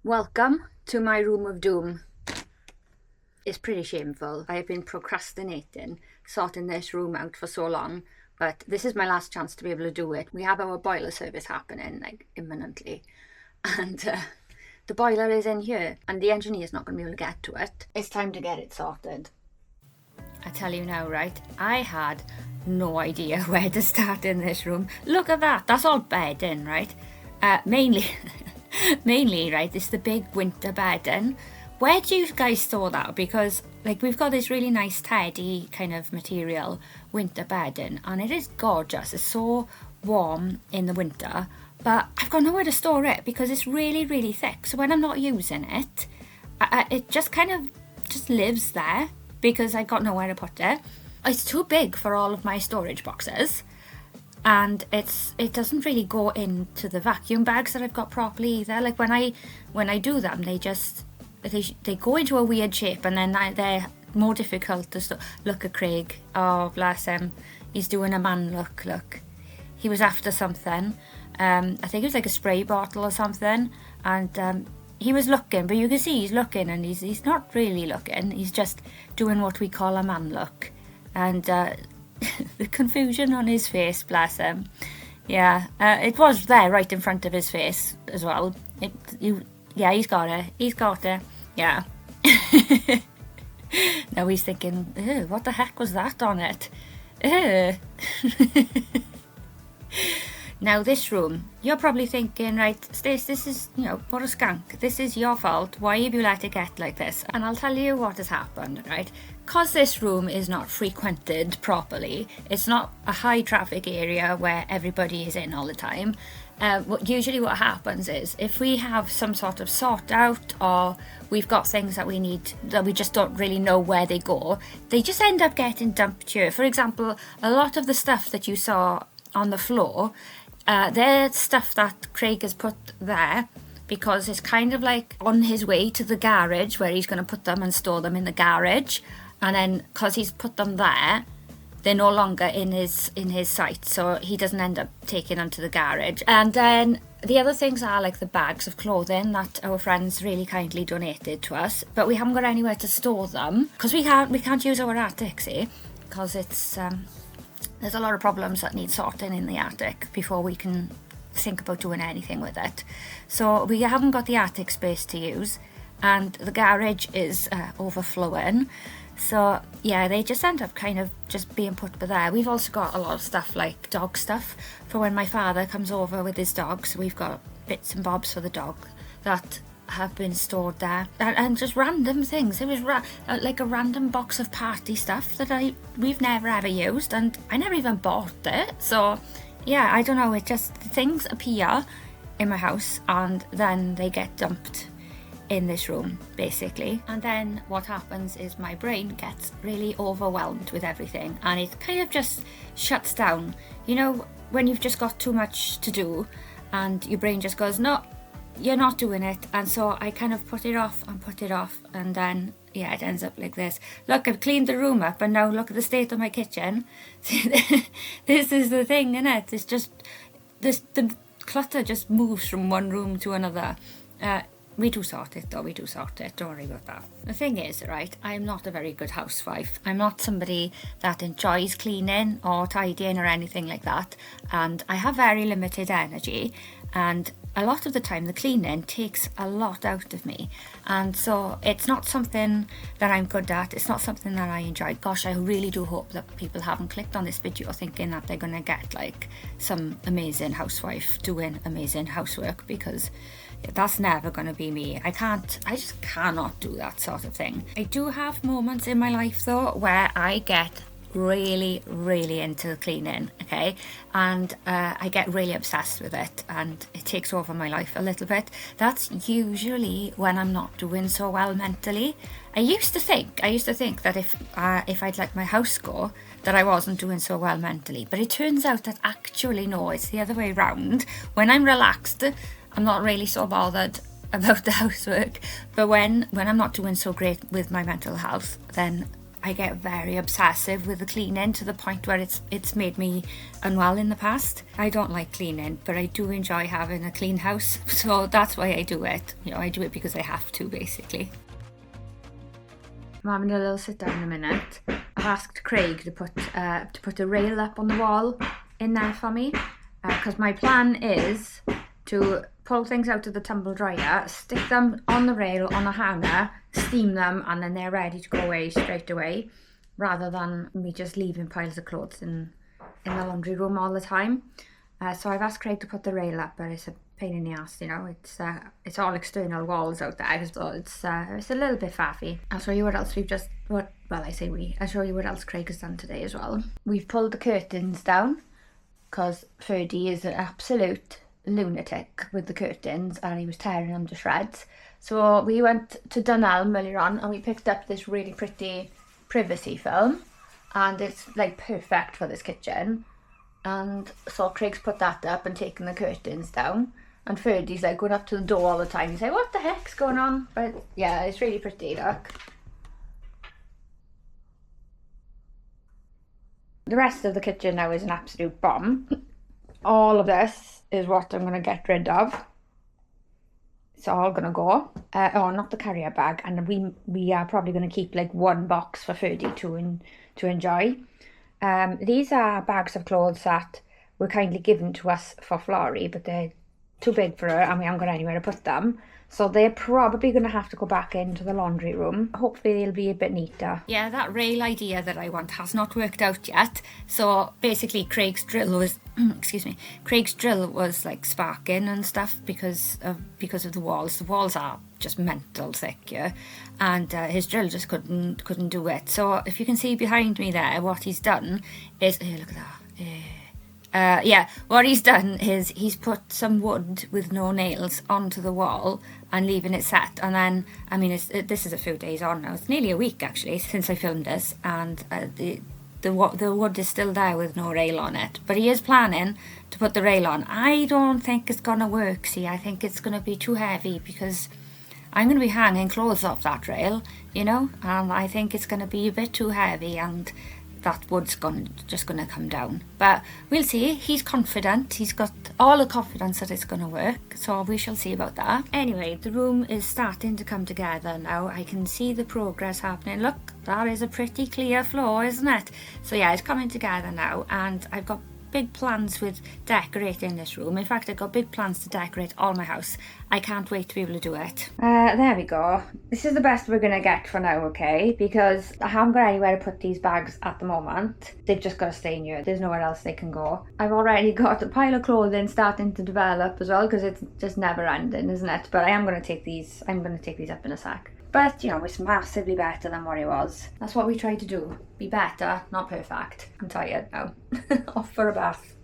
Welcome to my room of doom. It's pretty shameful. I have been procrastinating sorting this room out for so long, but this is my last chance to be able to do it. We have our boiler service happening like imminently, and the boiler is in here and the engineer's not going to be able to get to it. It's time to get it sorted. I tell you now, right, I had no idea where to start in this room. Look at that, that's all bedding, right? Mainly, right, it's the big winter bedding. Where do you guys store that? Because like we've got this really nice teddy kind of material winter bedding, and it is gorgeous. It's so warm in the winter, but I've got nowhere to store it because it's really, really thick. So when I'm not using it, it just kind of just lives there because I've got nowhere to put it. It's too big for all of my storage boxes, and it doesn't really go into the vacuum bags that I've got properly either. Like when I do them, they go into a weird shape, and then they're more difficult to store. Look at Craig. Oh, bless him. He's doing a man look. He was after something. I think it was like a spray bottle or something, and he was looking, but you can see he's looking, and he's not really looking. He's just doing what we call a man look, and the confusion on his face, bless him. Yeah, it was there right in front of his face as well. Yeah, he's got it. Yeah. Now he's thinking, what the heck was that on it? Now this room, you're probably thinking, right, Stace, this is, what a skunk. This is your fault. Why have you let it get like this? And I'll tell you what has happened, right? Because this room is not frequented properly, it's not a high traffic area where everybody is in all the time. Usually what happens is if we have some sort of sort out, or we've got things that we need that we just don't really know where they go, they just end up getting dumped here. For example, a lot of the stuff that you saw on the floor, they're stuff that Craig has put there because it's kind of like on his way to the garage where he's going to put them and store them in the garage, and then because he's put them there, they're no longer in his sight, so he doesn't end up taking them to the garage. And then the other things are like the bags of clothing that our friends really kindly donated to us, but we haven't got anywhere to store them because we can't use our attic, see, because it's there's a lot of problems that need sorting in the attic before we can think about doing anything with it. So we haven't got the attic space to use, and the garage is overflowing. So yeah, they just end up kind of just being put there. We've also got a lot of stuff like dog stuff for when my father comes over with his dogs. We've got bits and bobs for the dog that have been stored there, and just random things. It was like a random box of party stuff that we've never ever used, and I never even bought it. So yeah, I don't know, it just, things appear in my house and then they get dumped in this room basically. And then what happens is my brain gets really overwhelmed with everything, and it kind of just shuts down. When you've just got too much to do and your brain just goes, no, you're not doing it. And so I kind of put it off, and then yeah, it ends up like this. Look, I've cleaned the room up, and now look at the state of my kitchen. This is the thing, innit? It's just the clutter just moves from one room to another. We do sort it, don't worry about that. The thing is, right, I'm not a very good housewife. I'm not somebody that enjoys cleaning or tidying or anything like that, and I have very limited energy, and a lot of the time the cleaning takes a lot out of me, and so it's not something that I'm good at. It's not something that I enjoy. Gosh, I really do hope that people haven't clicked on this video thinking that they're gonna get like some amazing housewife doing amazing housework, because that's never going to be me. I just cannot do that sort of thing. I do have moments in my life though where I get really, really into cleaning, okay, and I get really obsessed with it, and it takes over my life a little bit. That's usually when I'm not doing so well mentally. I used to think that if I'd let my house go, that I wasn't doing so well mentally, but it turns out that actually no, it's the other way around. When I'm relaxed, I'm not really so bothered about the housework, but when I'm not doing so great with my mental health, then I get very obsessive with the cleaning to the point where it's made me unwell in the past. I don't like cleaning, but I do enjoy having a clean house, so that's why I do it. I do it because I have to, basically. I'm having a little sit down in a minute. I've asked Craig to put a rail up on the wall in there for me, because my plan is to pull things out of the tumble dryer, stick them on the rail on a hanger, steam them, and then they're ready to go away straight away, rather than me just leaving piles of clothes in the laundry room all the time. So I've asked Craig to put the rail up, but it's a pain in the ass, it's all external walls out there, so it's a little bit faffy. I'll show you what else I'll show you what else Craig has done today as well. We've pulled the curtains down, because Ferdy is an absolute lunatic with the curtains and he was tearing them to shreds. So we went to Dunelm earlier on and we picked up this really pretty privacy film, and it's like perfect for this kitchen. And so Craig's put that up and taken the curtains down, and Ferdy's like going up to the door all the time. He's like, what the heck's going on? But yeah, it's really pretty, look. The rest of the kitchen now is an absolute bomb. All of this is what I'm going to get rid of. It's all going to go. Not the carrier bag. And we are probably going to keep like one box for Ferdy to enjoy. These are bags of clothes that were kindly given to us for Florrie, but they're too big for her and we haven't got anywhere to put them. So they're probably going to have to go back into the laundry room. Hopefully they'll be a bit neater. Yeah, that rail idea that I want has not worked out yet. So basically Craig's drill was like sparking and stuff because of the walls. The walls are just mental thick, yeah, and his drill just couldn't do it. So if you can see behind me there, what he's done is look at that. What he's done is he's put some wood with no nails onto the wall and leaving it set. And then, this is a few days on now. It's nearly a week actually since I filmed this, and the wood is still there with no rail on it. But he is planning to put the rail on. I don't think it's gonna work. See, I think it's gonna be too heavy because I'm going to be hanging clothes off that rail, and I think it's going to be a bit too heavy, and that wood's just going to come down. But we'll see. He's confident. He's got all the confidence that it's going to work, so we shall see about that. Anyway, the room is starting to come together now. I can see the progress happening. Look, that is a pretty clear floor, isn't it? So yeah, it's coming together now, and I've got big plans with decorating this room. In fact, I've got big plans to decorate all my house. I can't wait to be able to do it. There we go. This is the best we're gonna get for now, okay? Because I haven't got anywhere to put these bags at the moment. They've just got to stay in here. There's nowhere else they can go. I've already got a pile of clothing starting to develop as well, because it's just never ending, isn't it? But I'm gonna take these up in a sec. But, it's massively better than what it was. That's what we try to do. Be better, not perfect. I'm tired now. Off for a bath.